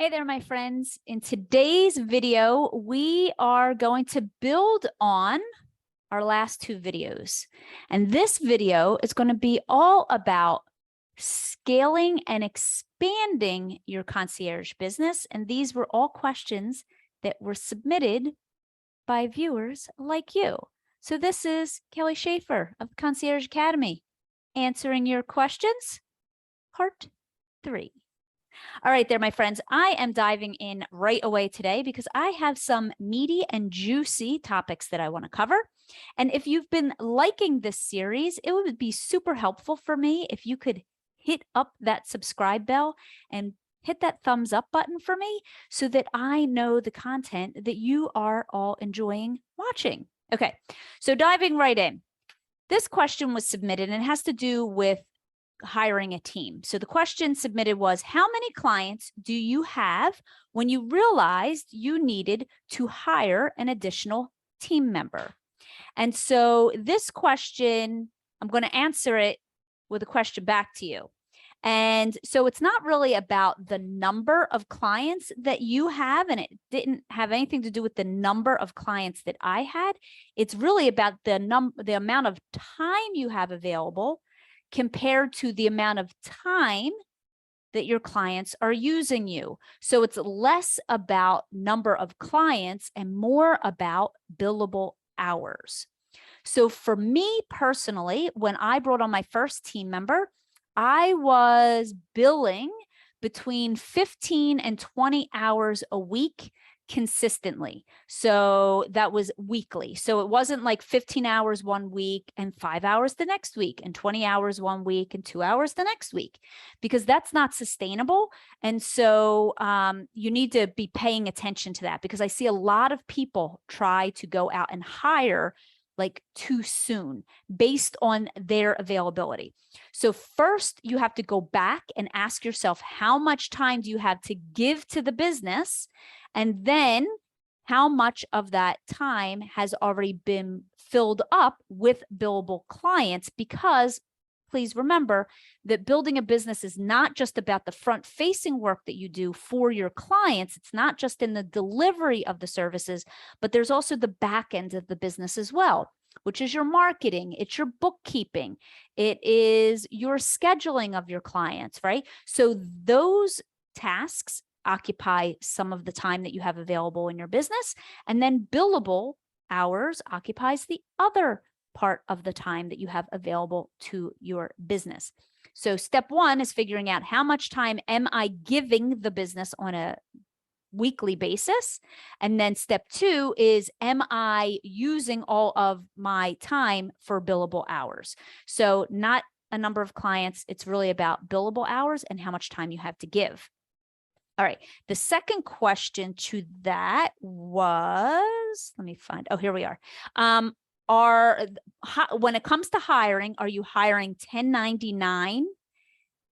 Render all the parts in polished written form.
Hey there, my friends. In today's video, we are going to build on our last two videos. And this video is going to be all about scaling and expanding your concierge business. And these were all questions that were submitted by viewers like you. So this is Kelly Schaefer of Concierge Academy answering your questions, part 3. All right there, my friends, I am diving in right away today because I have some meaty and juicy topics that I want to cover. And if you've been liking this series, it would be super helpful for me if you could hit up that subscribe bell and hit that thumbs up button for me so that I know the content that you are all enjoying watching. Okay, so diving right in. This question was submitted and it has to do with hiring a team. So the question submitted was, how many clients do you have when you realized you needed to hire an additional team member? And so this question, I'm going to answer it with a question back to you. And so it's not really about the number of clients that you have, and it didn't have anything to do with the number of clients that I had. It's really about the amount of time you have available compared to the amount of time that your clients are using you. So it's less about number of clients and more about billable hours. So for me personally, when I brought on my first team member, I was billing between 15 and 20 hours a week consistently. So that was weekly. So it wasn't like 15 hours one week and 5 hours the next week and 20 hours one week and 2 hours the next week, because that's not sustainable. And so you need to be paying attention to that, because I see a lot of people try to go out and hire like too soon based on their availability. So first you have to go back and ask yourself, how much time do you have to give to the business? And then how much of that time has already been filled up with billable clients? Because please remember that building a business is not just about the front-facing work that you do for your clients. It's not just in the delivery of the services, but there's also the back end of the business as well, which is your marketing, it's your bookkeeping, it is your scheduling of your clients, right? So those tasks occupy some of the time that you have available in your business, and then billable hours occupies the other part of the time that you have available to your business. So step one is figuring out, how much time am I giving the business on a weekly basis? And then step two is, am I using all of my time for billable hours? So not a number of clients, it's really about billable hours and how much time you have to give. All right, the second question to that was, let me find, oh, here we are. When it comes to hiring, are you hiring 1099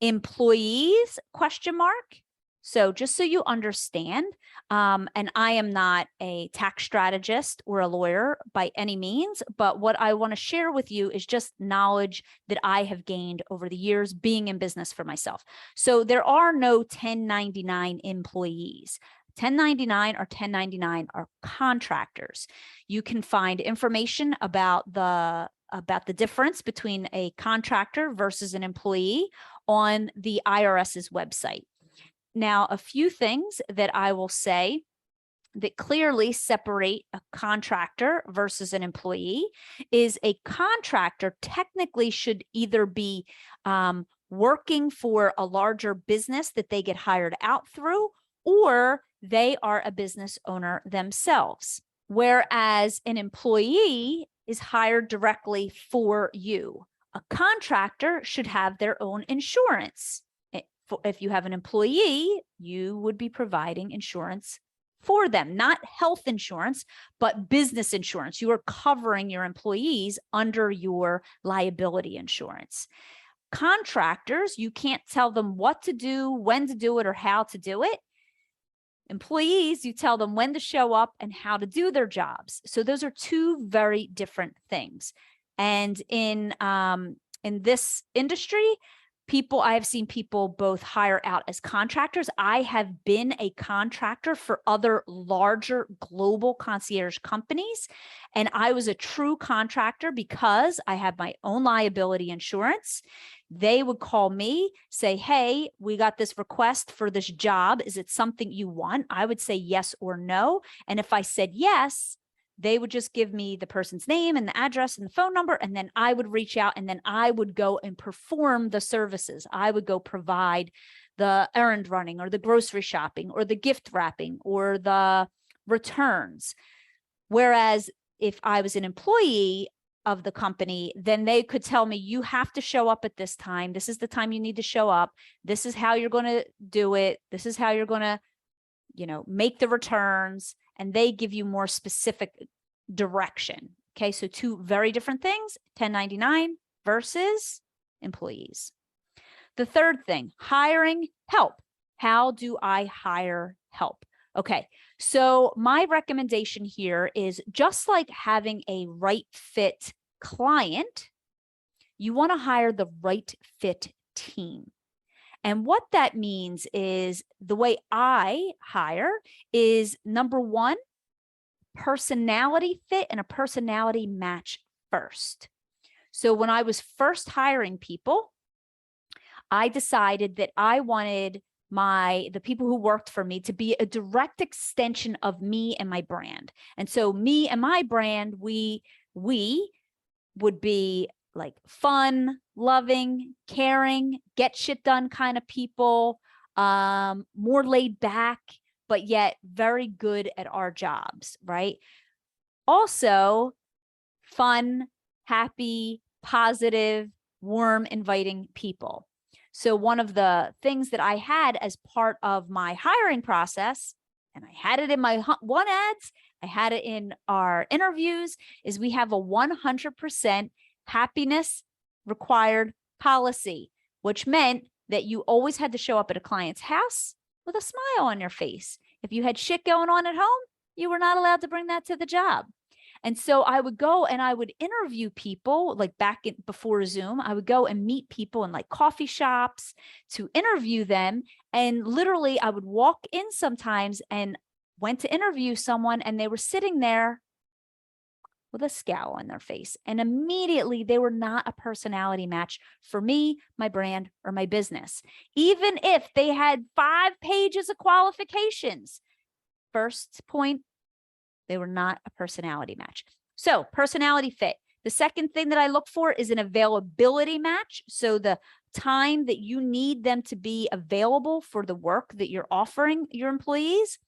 employees, question mark? So just so you understand, and I am not a tax strategist or a lawyer by any means, but what I want to share with you is just knowledge that I have gained over the years being in business for myself. So there are no 1099 employees. 1099 or 1099 are contractors. You can find information about the difference between a contractor versus an employee on the IRS's website. Now, a few things that I will say that clearly separate a contractor versus an employee is, a contractor technically should either be working for a larger business that they get hired out through, or they are a business owner themselves. Whereas an employee is hired directly for you. A contractor should have their own insurance. If you have an employee, you would be providing insurance for them, not health insurance, but business insurance. You are covering your employees under your liability insurance. Contractors, you can't tell them what to do, when to do it, or how to do it. Employees, you tell them when to show up and how to do their jobs. So those are two very different things. And in this industry, I have seen people both hire out as contractors. I have been a contractor for other larger global concierge companies, and I was a true contractor because I have my own liability insurance. They would call me, say, hey, we got this request for this job. Is it something you want? I would say yes or no. And if I said yes, they would just give me the person's name and the address and the phone number, and then I would reach out, and then I would go and perform the services. I would go provide the errand running or the grocery shopping or the gift wrapping or the returns. Whereas if I was an employee of the company, then they could tell me, you have to show up at this time. This is the time you need to show up. This is how you're going to do it. This is how you're going to, make the returns. And they give you more specific direction. Okay, so two very different things, 1099 versus employees. The third thing, hiring help. How do I hire help? Okay, so my recommendation here is just like having a right fit client, you want to hire the right fit team. And what that means is the way I hire is number one, personality fit and a personality match first. So when I was first hiring people, I decided that I wanted the people who worked for me to be a direct extension of me and my brand. And so me and my brand, we would be like fun, loving, caring, get shit done kind of people, more laid back, but yet very good at our jobs, right? Also, fun, happy, positive, warm, inviting people. So one of the things that I had as part of my hiring process, and I had it in my one ads, I had it in our interviews, is we have a 100% happiness required policy, which meant that you always had to show up at a client's house with a smile on your face. If you had shit going on at home, you were not allowed to bring that to the job. And so I would go and I would interview people like before Zoom. I would go and meet people in like coffee shops to interview them. And literally I would walk in sometimes and went to interview someone and they were sitting there with a scowl on their face. And immediately they were not a personality match for me, my brand, or my business. Even if they had 5 pages of qualifications. First point, they were not a personality match. So personality fit. The second thing that I look for is an availability match. So the time that you need them to be available for the work that you're offering your employees.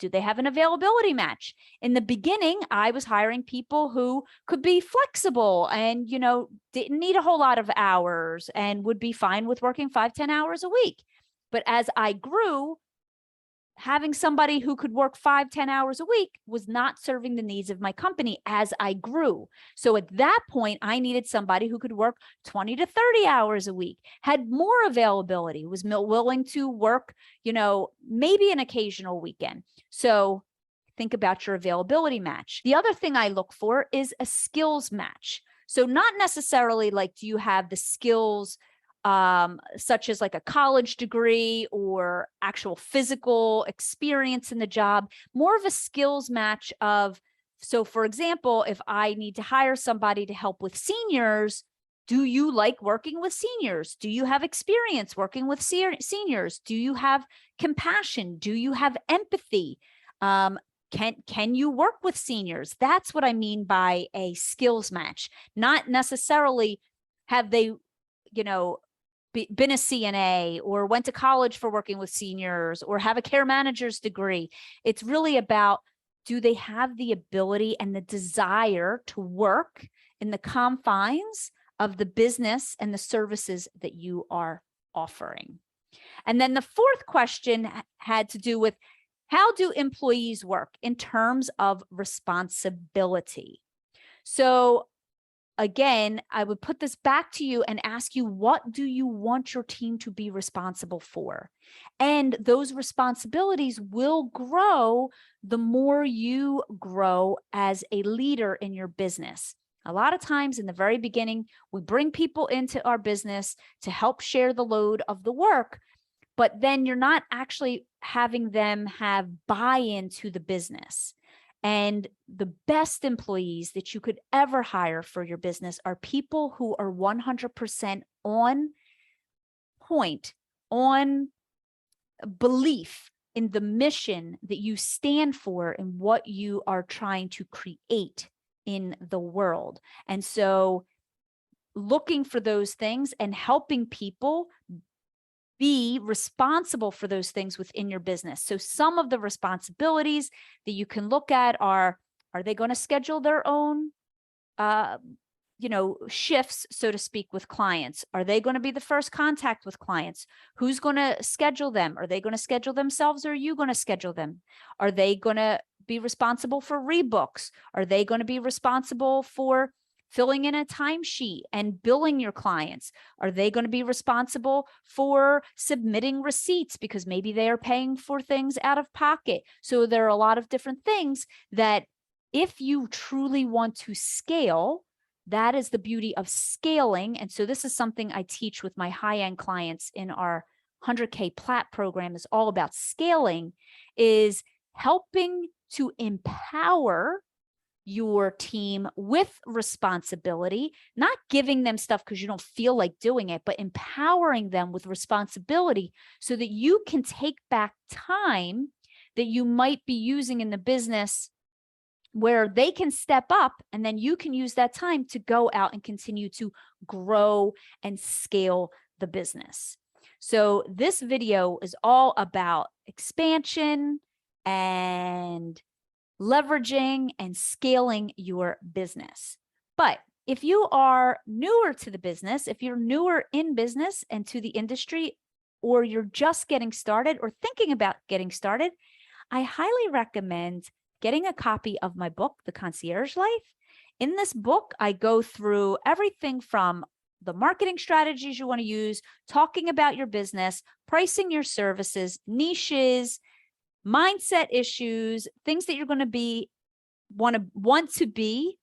Do they have an availability match? In the beginning, I was hiring people who could be flexible and, didn't need a whole lot of hours and would be fine with working 5-10 hours a week. But as I grew, having somebody who could work 5-10 hours a week was not serving the needs of my company as I grew. So at that point, I needed somebody who could work 20 to 30 hours a week, had more availability, was willing to work, maybe an occasional weekend. So think about your availability match. The other thing I look for is a skills match. So not necessarily like, do you have the skills such as like a college degree or actual physical experience in the job, more of a skills match of, so for example, if I need to hire somebody to help with seniors, do you like working with seniors? Do you have experience working with seniors? Do you have compassion? Do you have empathy? Can you work with seniors? That's what I mean by a skills match. Not necessarily have they, been a CNA or went to college for working with seniors or have a care manager's degree. It's really about, do they have the ability and the desire to work in the confines of the business and the services that you are offering? And then the fourth question had to do with, how do employees work in terms of responsibility? So again, I would put this back to you and ask you, what do you want your team to be responsible for? And those responsibilities will grow the more you grow as a leader in your business. A lot of times in the very beginning, we bring people into our business to help share the load of the work, but then you're not actually having them have buy-in to the business. And the best employees that you could ever hire for your business are people who are 100% on point, on belief in the mission that you stand for and what you are trying to create in the world. And so looking for those things and helping people be responsible for those things within your business. So some of the responsibilities that you can look at are they going to schedule their own shifts, so to speak, with clients? Are they going to be the first contact with clients? Who's going to schedule them? Are they going to schedule themselves, or are you going to schedule them? Are they going to be responsible for rebooks? Are they going to be responsible for filling in a timesheet and billing your clients? Are they going to be responsible for submitting receipts because maybe they are paying for things out of pocket? So there are a lot of different things that if you truly want to scale, that is the beauty of scaling. And so this is something I teach with my high-end clients in our 100K Plat program, is all about scaling, is helping to empower your team with responsibility, not giving them stuff because you don't feel like doing it, but empowering them with responsibility so that you can take back time that you might be using in the business where they can step up, and then you can use that time to go out and continue to grow and scale the business. So this video is all about expansion and leveraging and scaling your business. But if you are newer to the business, if you're newer in business and to the industry, or you're just getting started or thinking about getting started, I highly recommend getting a copy of my book, The Concierge Life. In this book, I go through everything from the marketing strategies you want to use, talking about your business, pricing your services, niches, mindset issues, things that you're going to be want to be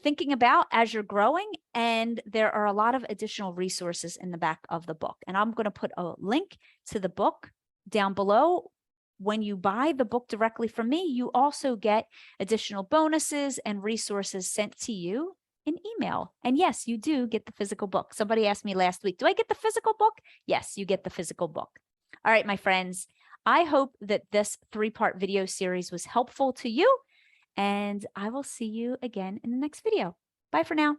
thinking about as you're growing. And there are a lot of additional resources in the back of the book. And I'm going to put a link to the book down below. When you buy the book directly from me, you also get additional bonuses and resources sent to you in email. And yes, you do get the physical book. Somebody asked me last week, do I get the physical book? Yes, you get the physical book. All right, my friends, I hope that this 3-part video series was helpful to you, and I will see you again in the next video. Bye for now.